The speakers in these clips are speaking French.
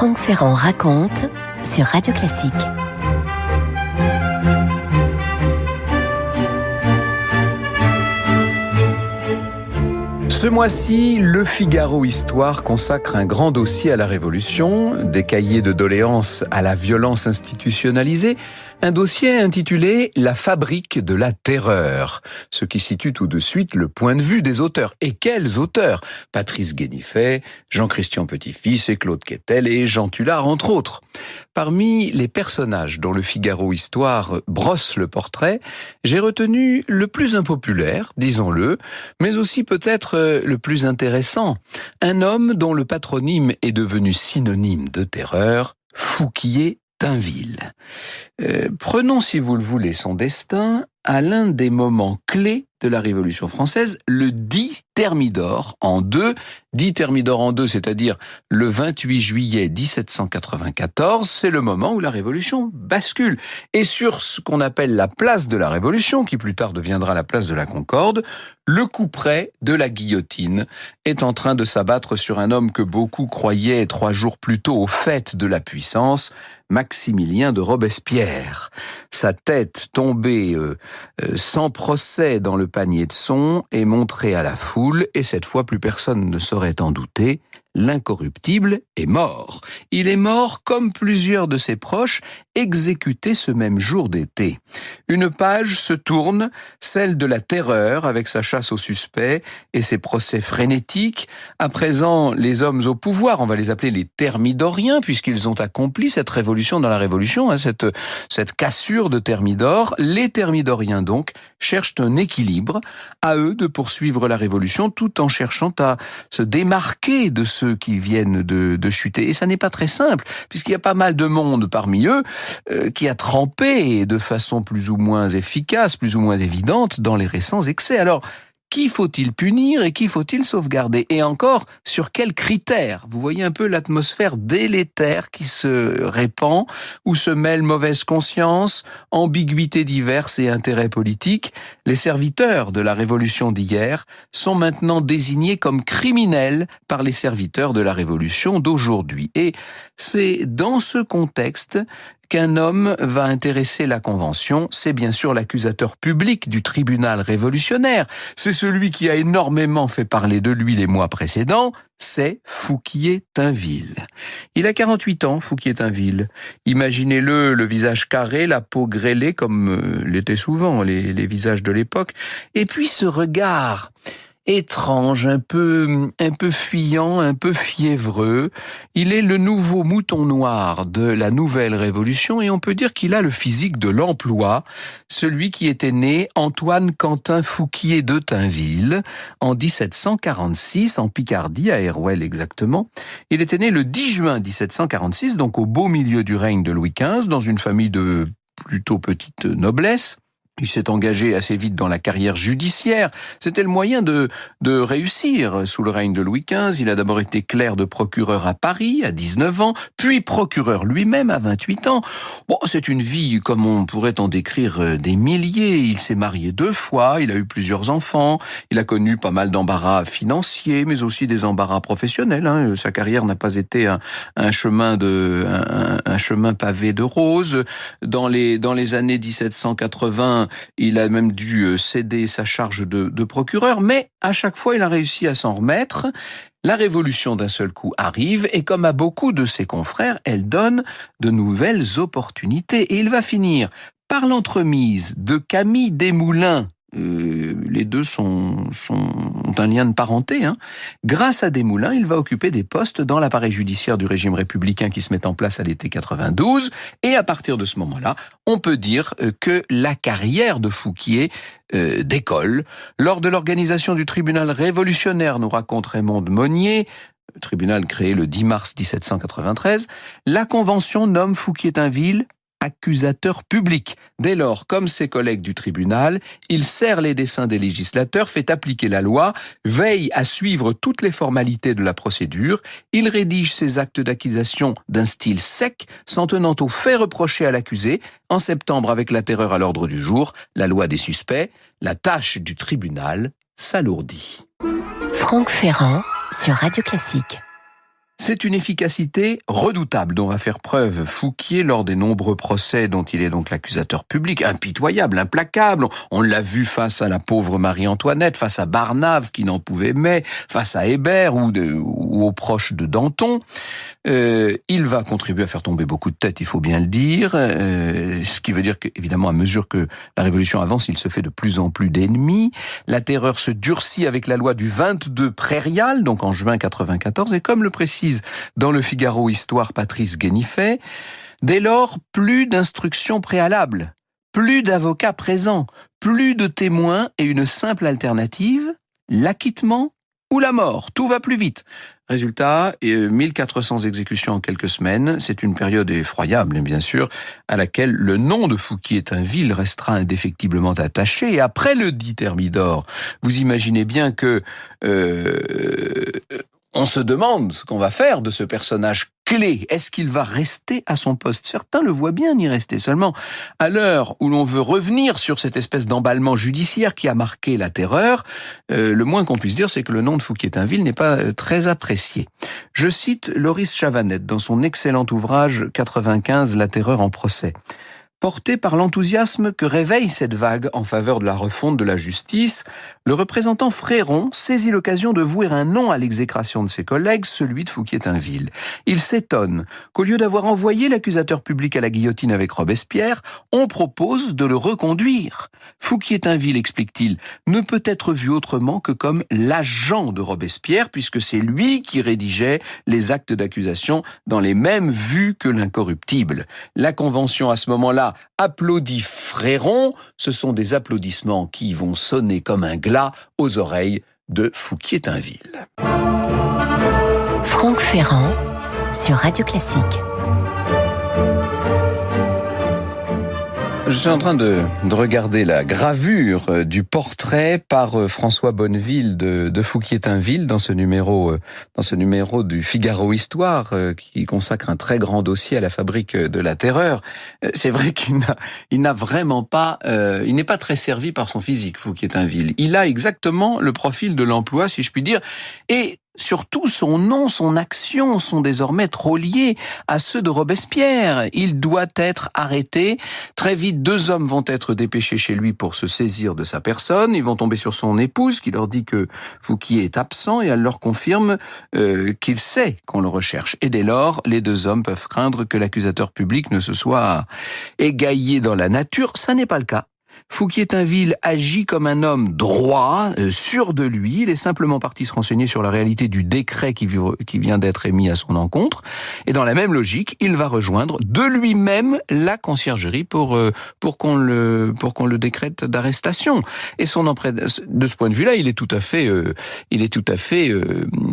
Franck Ferrand raconte sur Radio Classique. Ce mois-ci, Le Figaro Histoire consacre un grand dossier à la Révolution, des cahiers de doléances à la violence institutionnalisée, un dossier intitulé « La fabrique de la terreur », ce qui situe tout de suite le point de vue des auteurs. Et quels auteurs ? Patrice Guénifet, Jean-Christian Petit-Fils et Claude Quetel et Jean Tullard, entre autres. Parmi les personnages dont Le Figaro Histoire brosse le portrait, j'ai retenu le plus impopulaire, disons-le, mais aussi peut-être le plus intéressant. Un homme dont le patronyme est devenu synonyme de terreur, Fouquier-Tinville. Prenons, si vous le voulez, son destin à l'un des moments clés de la Révolution française, le 10 Thermidor en deux. 10 Thermidor en deux, c'est-à-dire le 28 juillet 1794, c'est le moment où la Révolution bascule. Et sur ce qu'on appelle la place de la Révolution, qui plus tard deviendra la place de la Concorde, le couperet de la guillotine est en train de s'abattre sur un homme que beaucoup croyaient 3 jours plus tôt au faîte de la puissance, Maximilien de Robespierre. Sa tête tombée sans procès dans le panier de son est montrée à la foule et cette fois plus personne ne saurait en douter. L'incorruptible est mort. Il est mort comme plusieurs de ses proches, exécutés ce même jour d'été. Une page se tourne, celle de la terreur, avec sa chasse aux suspects et ses procès frénétiques. À présent, les hommes au pouvoir, on va les appeler les Thermidoriens, puisqu'ils ont accompli cette révolution dans la Révolution, cette cassure de Thermidor. Les Thermidoriens, donc, cherchent un équilibre, à eux de poursuivre la Révolution, tout en cherchant à se démarquer de ceux qui viennent de chuter. Et ça n'est pas très simple, puisqu'il y a pas mal de monde parmi eux qui a trempé de façon plus ou moins efficace, plus ou moins évidente dans les récents excès. Alors, qui faut-il punir et qui faut-il sauvegarder ? Et encore, sur quels critères ? Vous voyez un peu l'atmosphère délétère qui se répand, où se mêlent mauvaise conscience, ambiguïtés diverses et intérêts politiques. Les serviteurs de la Révolution d'hier sont maintenant désignés comme criminels par les serviteurs de la Révolution d'aujourd'hui. Et c'est dans ce contexte qu'un homme va intéresser la Convention, c'est bien sûr l'accusateur public du tribunal révolutionnaire. C'est celui qui a énormément fait parler de lui les mois précédents, c'est Fouquier-Tinville. Il a 48 ans, Fouquier-Tinville. Imaginez-le, le visage carré, la peau grêlée, comme l'étaient souvent les visages de l'époque, et puis ce regard étrange, un peu fuyant, un peu fiévreux. Il est le nouveau mouton noir de la nouvelle Révolution et on peut dire qu'il a le physique de l'emploi, celui qui était né Antoine Quentin Fouquier de Tinville en 1746 en Picardie, à Herouel exactement. Il était né le 10 juin 1746, donc au beau milieu du règne de Louis XV, dans une famille de plutôt petite noblesse. Il s'est engagé assez vite dans la carrière judiciaire. C'était le moyen de réussir sous le règne de Louis XV. Il a d'abord été clerc de procureur à Paris à 19 ans, puis procureur lui-même à 28 ans. Bon, c'est une vie comme on pourrait en décrire des milliers. Il s'est marié 2 fois, il a eu plusieurs enfants, il a connu pas mal d'embarras financiers, mais aussi des embarras professionnels. Sa carrière n'a pas été un chemin pavé de roses. Dans les années 1780, il a même dû céder sa charge de procureur, mais à chaque fois, il a réussi à s'en remettre. La Révolution d'un seul coup arrive, et comme à beaucoup de ses confrères, elle donne de nouvelles opportunités. Et il va finir par l'entremise de Camille Desmoulins. Les deux ont un lien de parenté. Grâce à Desmoulins, il va occuper des postes dans l'appareil judiciaire du régime républicain qui se met en place à l'été 92. Et à partir de ce moment-là, on peut dire que la carrière de Fouquier décolle. Lors de l'organisation du tribunal révolutionnaire, nous raconte Raymond de Monnier, tribunal créé le 10 mars 1793, la Convention nomme Fouquier-Tinville accusateur public. Dès lors, comme ses collègues du tribunal, il serre les desseins des législateurs, fait appliquer la loi, veille à suivre toutes les formalités de la procédure, il rédige ses actes d'accusation d'un style sec, s'en tenant aux faits reprochés à l'accusé. En septembre, avec la terreur à l'ordre du jour, la loi des suspects, la tâche du tribunal s'alourdit. Franck Ferrand sur Radio Classique. C'est une efficacité redoutable dont va faire preuve Fouquier lors des nombreux procès dont il est donc l'accusateur public, impitoyable, implacable. On l'a vu face à la pauvre Marie-Antoinette, face à Barnave qui n'en pouvait mais, face à Hébert ou aux proches de Danton. Il va contribuer à faire tomber beaucoup de têtes, il faut bien le dire, ce qui veut dire qu'évidemment, à mesure que la Révolution avance, il se fait de plus en plus d'ennemis. La terreur se durcit avec la loi du 22 prairial, donc en juin 94, et comme le précise dans le Figaro Histoire Patrice Guénifet, dès lors, plus d'instructions préalables, plus d'avocats présents, plus de témoins et une simple alternative, l'acquittement ou la mort. Tout va plus vite. Résultat, 1400 exécutions en quelques semaines. C'est une période effroyable, bien sûr, à laquelle le nom de Fouquier-Tinville restera indéfectiblement attaché. Et après le dit Thermidor, vous imaginez bien que on se demande ce qu'on va faire de ce personnage clé. Est-ce qu'il va rester à son poste? Certains le voient bien y rester. Seulement, à l'heure où l'on veut revenir sur cette espèce d'emballement judiciaire qui a marqué la terreur, le moins qu'on puisse dire, c'est que le nom de Fouquier-Tinville n'est pas très apprécié. Je cite Loris Chavanette dans son excellent ouvrage 95, La terreur en procès. Porté par l'enthousiasme que réveille cette vague en faveur de la refonte de la justice, le représentant Fréron saisit l'occasion de vouer un nom à l'exécration de ses collègues, celui de Fouquier-Tinville. Il s'étonne qu'au lieu d'avoir envoyé l'accusateur public à la guillotine avec Robespierre, on propose de le reconduire. Fouquier-Tinville, explique-t-il, ne peut être vu autrement que comme l'agent de Robespierre, puisque c'est lui qui rédigeait les actes d'accusation dans les mêmes vues que l'incorruptible. La Convention, à ce moment-là, applaudit Fréron. Ce sont des applaudissements qui vont sonner comme un glas aux oreilles de Fouquier-Tinville. Franck Ferrand sur Radio Classique. Je suis en train de regarder la gravure du portrait par François Bonneville de Fouquier-Tinville dans ce numéro du Figaro Histoire qui consacre un très grand dossier à la fabrique de la terreur. C'est vrai qu'il n'a vraiment pas, il n'est pas très servi par son physique, Fouquier-Tinville. Il a exactement le profil de l'emploi, si je puis dire, et surtout, son nom, son action sont désormais trop liés à ceux de Robespierre. Il doit être arrêté. Très vite, 2 hommes vont être dépêchés chez lui pour se saisir de sa personne. Ils vont tomber sur son épouse qui leur dit que Fouquier est absent et elle leur confirme qu'il sait qu'on le recherche. Et dès lors, les 2 hommes peuvent craindre que l'accusateur public ne se soit égaillé dans la nature. Ça n'est pas le cas. Fouquier-Tinville agit comme un homme droit, sûr de lui. Il est simplement parti se renseigner sur la réalité du décret qui vient d'être émis à son encontre. Et dans la même logique, il va rejoindre de lui-même la conciergerie pour qu'on le décrète d'arrestation. Et de ce point de vue-là, il est tout à fait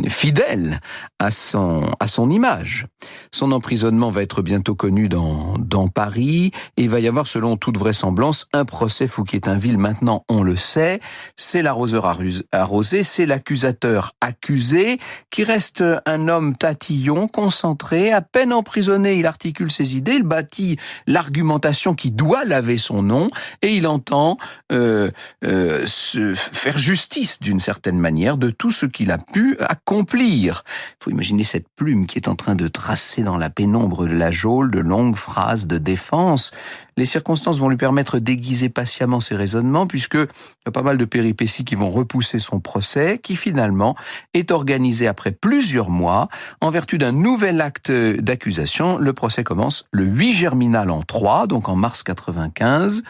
fidèle à son image. Son emprisonnement va être bientôt connu dans Paris. Et il va y avoir, selon toute vraisemblance, un procès Fouquier-Tinville. Maintenant, on le sait, c'est l'arroseur arrosé, c'est l'accusateur accusé, qui reste un homme tatillon, concentré, à peine emprisonné, il articule ses idées, il bâtit l'argumentation qui doit laver son nom, et il entend se faire justice, d'une certaine manière, de tout ce qu'il a pu accomplir. Il faut imaginer cette plume qui est en train de tracer dans la pénombre de la geôle de longues phrases de défense. Les circonstances vont lui permettre d'aiguiser patiemment ses raisonnements, puisqu'il y a pas mal de péripéties qui vont repousser son procès, qui finalement est organisé après plusieurs mois. En vertu d'un nouvel acte d'accusation, le procès commence le 8 Germinal en 3, donc en mars 95.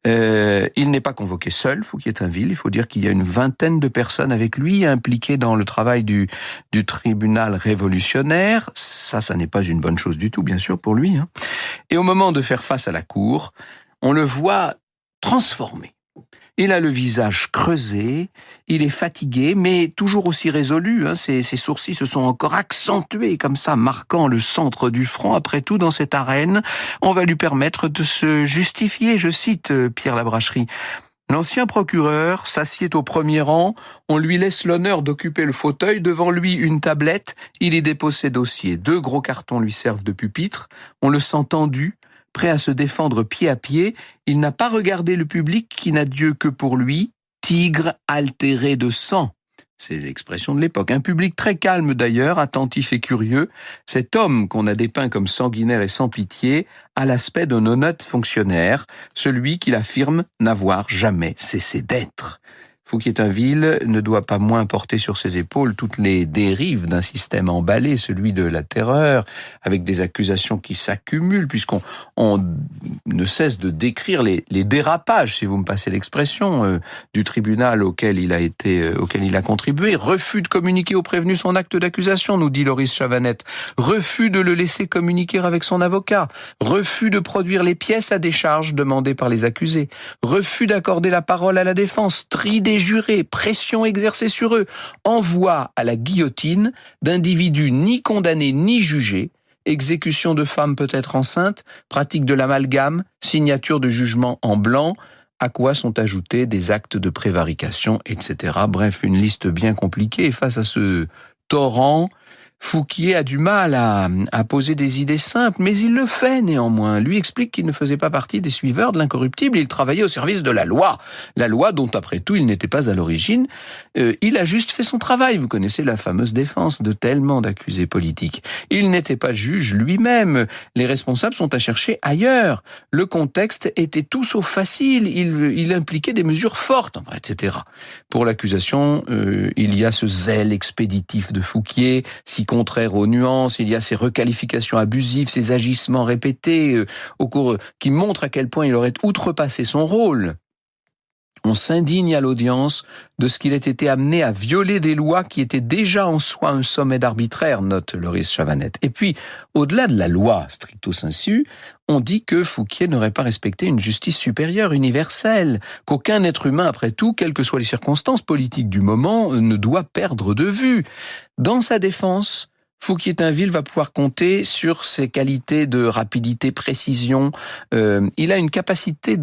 Il n'est pas convoqué seul, Fouquier-Tinville. Il faut dire qu'il y a une vingtaine de personnes avec lui impliquées dans le travail du tribunal révolutionnaire. Ça n'est pas une bonne chose du tout, bien sûr, pour lui. Et au moment de faire face à la cour, on le voit transformé. Il a le visage creusé, il est fatigué, mais toujours aussi résolu. Ses sourcils se sont encore accentués, comme ça, marquant le centre du front. Après tout, dans cette arène, on va lui permettre de se justifier. Je cite Pierre Labracherie. L'ancien procureur s'assied au premier rang, on lui laisse l'honneur d'occuper le fauteuil, devant lui une tablette, il y dépose ses dossiers. 2 gros cartons lui servent de pupitre, on le sent tendu, prêt à se défendre pied à pied. Il n'a pas regardé le public qui n'a Dieu que pour lui, tigre altéré de sang. C'est l'expression de l'époque. Un public très calme d'ailleurs, attentif et curieux. Cet homme qu'on a dépeint comme sanguinaire et sans pitié a l'aspect d'un honnête fonctionnaire, celui qu'il affirme n'avoir jamais cessé d'être. Fouquier-Tinville ne doit pas moins porter sur ses épaules toutes les dérives d'un système emballé, celui de la terreur, avec des accusations qui s'accumulent, puisqu'on ne cesse de décrire les dérapages, si vous me passez l'expression, du tribunal auquel il a contribué. Refus de communiquer au prévenu son acte d'accusation, nous dit Loris Chavanette. Refus de le laisser communiquer avec son avocat. Refus de produire les pièces à décharge demandées par les accusés. Refus d'accorder la parole à la défense. Tri des jurés, pression exercée sur eux, envoi à la guillotine d'individus ni condamnés ni jugés, exécution de femmes peut-être enceintes, pratique de l'amalgame, signature de jugement en blanc, à quoi sont ajoutés des actes de prévarication, etc. Bref, une liste bien compliquée. Et face à ce torrent, Fouquier a du mal à poser des idées simples, mais il le fait néanmoins. Lui explique qu'il ne faisait pas partie des suiveurs de l'incorruptible, il travaillait au service de la loi dont après tout il n'était pas à l'origine. Il a juste fait son travail, vous connaissez la fameuse défense de tellement d'accusés politiques. Il n'était pas juge lui-même, les responsables sont à chercher ailleurs. Le contexte était tout sauf facile, il impliquait des mesures fortes, etc. Pour l'accusation, il y a ce zèle expéditif de Fouquier, si contraire aux nuances, il y a ces requalifications abusives, ces agissements répétés qui montrent à quel point il aurait outrepassé son rôle. On s'indigne à l'audience de ce qu'il ait été amené à violer des lois qui étaient déjà en soi un sommet d'arbitraire, note Loris Chavanette. Et puis, au-delà de la loi, stricto sensu, on dit que Fouquier n'aurait pas respecté une justice supérieure, universelle, qu'aucun être humain, après tout, quelles que soient les circonstances politiques du moment, ne doit perdre de vue. Dans sa défense, Fouquier-Tinville va pouvoir compter sur ses qualités de rapidité, précision. Il a une capacité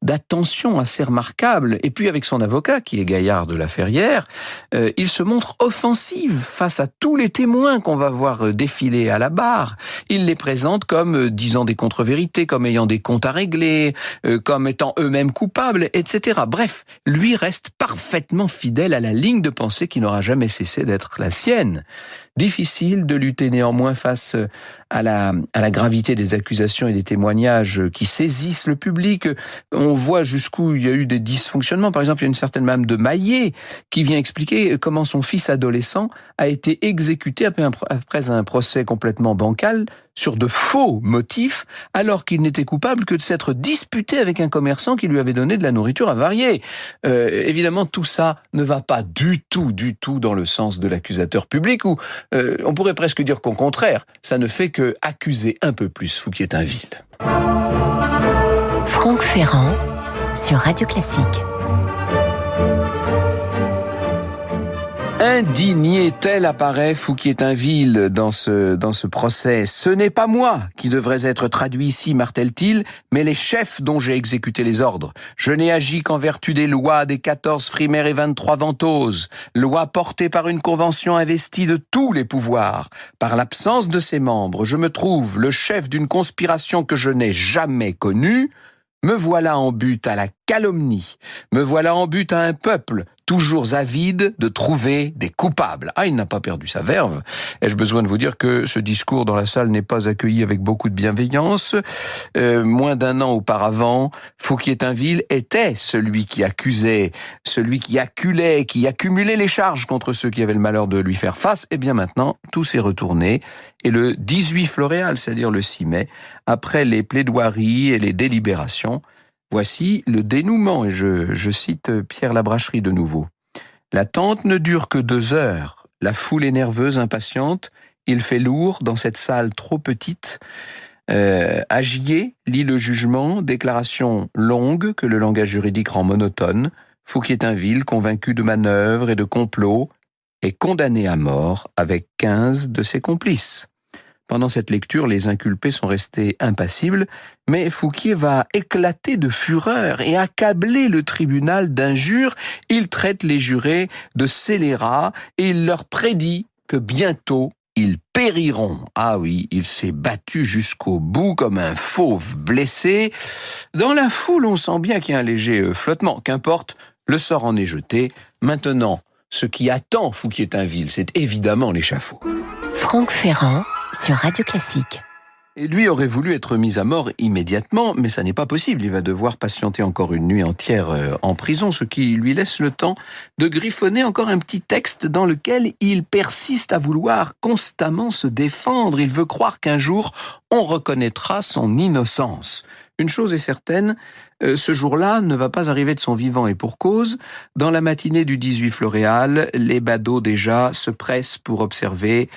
d'attention assez remarquable. Et puis avec son avocat, qui est Gaillard de la Ferrière, il se montre offensif face à tous les témoins qu'on va voir défiler à la barre. Il les présente comme disant des contre-vérités, comme ayant des comptes à régler, comme étant eux-mêmes coupables, etc. Bref, lui reste parfaitement fidèle à la ligne de pensée qui n'aura jamais cessé d'être la sienne. Difficile de lutter néanmoins face à la gravité des accusations et des témoignages qui saisissent le public. On voit jusqu'où il y a eu des dysfonctionnements. Par exemple, il y a une certaine Madame de Maillet qui vient expliquer comment son fils adolescent a été exécuté après un procès complètement bancal sur de faux motifs, alors qu'il n'était coupable que de s'être disputé avec un commerçant qui lui avait donné de la nourriture avariée. Évidemment, tout ça ne va pas du tout dans le sens de l'accusateur public, ou on pourrait presque dire qu'au contraire, ça ne fait que accuser un peu plus Fouquier-Tinville. Franck Ferrand sur Radio Classique. Indigné tel apparaît Fouquier-Tinville dans ce procès. Ce n'est pas moi qui devrais être traduit ici, martèle-t-il, mais les chefs dont j'ai exécuté les ordres. Je n'ai agi qu'en vertu des lois des 14 Frimaires et 23 Ventoses, lois portées par une convention investie de tous les pouvoirs. Par l'absence de ses membres, je me trouve le chef d'une conspiration que je n'ai jamais connue. Me voilà en but à la calomnie, me voilà en but à un peuple toujours avide de trouver des coupables. Ah, il n'a pas perdu sa verve. Ai-je besoin de vous dire que ce discours dans la salle n'est pas accueilli avec beaucoup de bienveillance. Moins d'un an auparavant, Fouquier-Tinville était celui qui accusait, celui qui acculait, qui accumulait les charges contre ceux qui avaient le malheur de lui faire face. Et bien maintenant, tout s'est retourné. Et le 18 Floréal, c'est-à-dire le 6 mai, après les plaidoiries et les délibérations, voici le dénouement, et je cite Pierre Labracherie de nouveau. « L'attente ne dure que 2 heures. La foule est nerveuse, impatiente. Il fait lourd dans cette salle trop petite. Agier lit le jugement, déclaration longue que le langage juridique rend monotone. Fouquier-Tinville, convaincu de manœuvres et de complots, est condamné à mort avec 15 de ses complices. » Pendant cette lecture, les inculpés sont restés impassibles, mais Fouquier va éclater de fureur et accabler le tribunal d'injures. Il traite les jurés de scélérats et il leur prédit que bientôt ils périront. Ah oui, il s'est battu jusqu'au bout comme un fauve blessé. Dans la foule, on sent bien qu'il y a un léger flottement. Qu'importe, le sort en est jeté. Maintenant, ce qui attend Fouquier-Tinville, c'est évidemment l'échafaud. Franck Ferrand sur Radio Classique. Et lui aurait voulu être mis à mort immédiatement, mais ça n'est pas possible. Il va devoir patienter encore une nuit entière en prison, ce qui lui laisse le temps de griffonner encore un petit texte dans lequel il persiste à vouloir constamment se défendre. Il veut croire qu'un jour, on reconnaîtra son innocence. Une chose est certaine, ce jour-là ne va pas arriver de son vivant et pour cause. Dans la matinée du 18 Floréal, les badauds déjà se pressent pour observer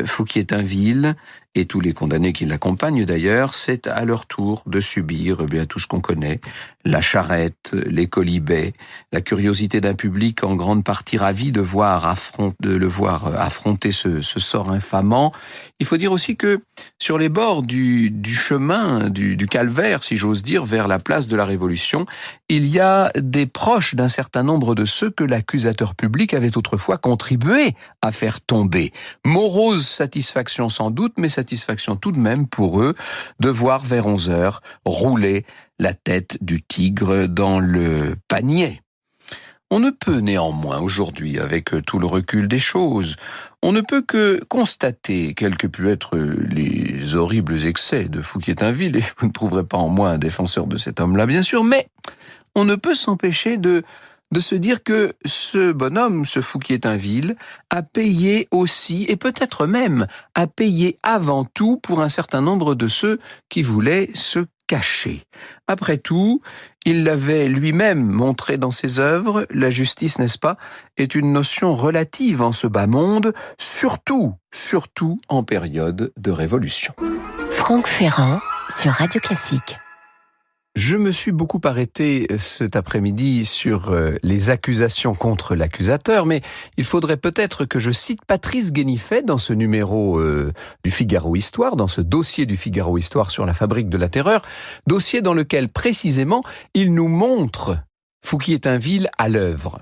Fouquier-Tinville et tous les condamnés qui l'accompagnent d'ailleurs. C'est à leur tour de subir tout ce qu'on connaît, la charrette, les colibets, la curiosité d'un public en grande partie ravi de le voir affronter ce sort infamant. Il faut dire aussi que sur les bords du chemin, du calvaire, si j'ose dire, vers la place de la Révolution, il y a des proches d'un certain nombre de ceux que l'accusateur public avait autrefois contribué à faire tomber. Morose satisfaction sans doute, mais satisfaction tout de même pour eux de voir vers 11h rouler la tête du tigre dans le panier. On ne peut néanmoins aujourd'hui, avec tout le recul des choses, on ne peut que constater quels que puissent être les horribles excès de Fouquier-Tinville, et vous ne trouverez pas en moi un défenseur de cet homme-là, bien sûr, mais on ne peut s'empêcher de se dire que ce bonhomme, ce Fouquier-Tinville, a payé aussi, et peut-être même a payé avant tout pour un certain nombre de ceux qui voulaient se cacher. Après tout, il l'avait lui-même montré dans ses œuvres, la justice, n'est-ce pas, est une notion relative en ce bas monde, surtout en période de révolution. Franck Ferrand sur Radio Classique. Je me suis beaucoup arrêté cet après-midi sur les accusations contre l'accusateur, mais il faudrait peut-être que je cite Patrice Guénifet dans ce numéro du Figaro Histoire, dans ce dossier du Figaro Histoire sur la fabrique de la terreur, dossier dans lequel précisément il nous montre Fouquier-Tinville à l'œuvre.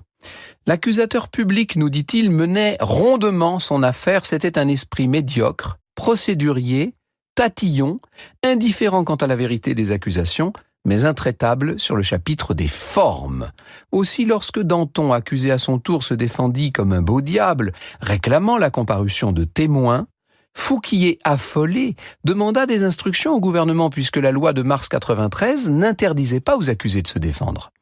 L'accusateur public, nous dit-il, menait rondement son affaire, c'était un esprit médiocre, procédurier, tatillon, indifférent quant à la vérité des accusations, mais intraitable sur le chapitre des formes. Aussi, lorsque Danton, accusé à son tour, se défendit comme un beau diable, réclamant la comparution de témoins, Fouquier, affolé, demanda des instructions au gouvernement puisque la loi de mars 93 n'interdisait pas aux accusés de se défendre.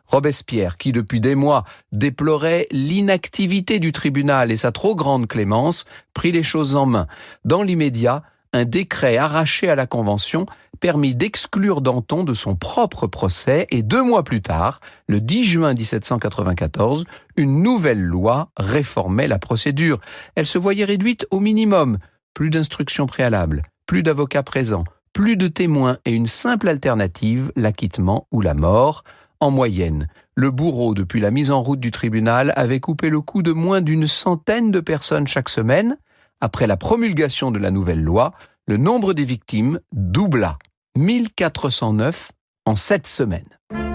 Robespierre, qui depuis des mois déplorait l'inactivité du tribunal et sa trop grande clémence, prit les choses en main. Dans l'immédiat, un décret arraché à la Convention permit d'exclure Danton de son propre procès et 2 mois plus tard, le 10 juin 1794, une nouvelle loi réformait la procédure. Elle se voyait réduite au minimum. Plus d'instructions préalables, plus d'avocats présents, plus de témoins et une simple alternative, l'acquittement ou la mort. En moyenne, le bourreau, depuis la mise en route du tribunal, avait coupé le cou de moins d'une centaine de personnes chaque semaine. Après la promulgation de la nouvelle loi, le nombre des victimes doubla, 1409 en 7 semaines.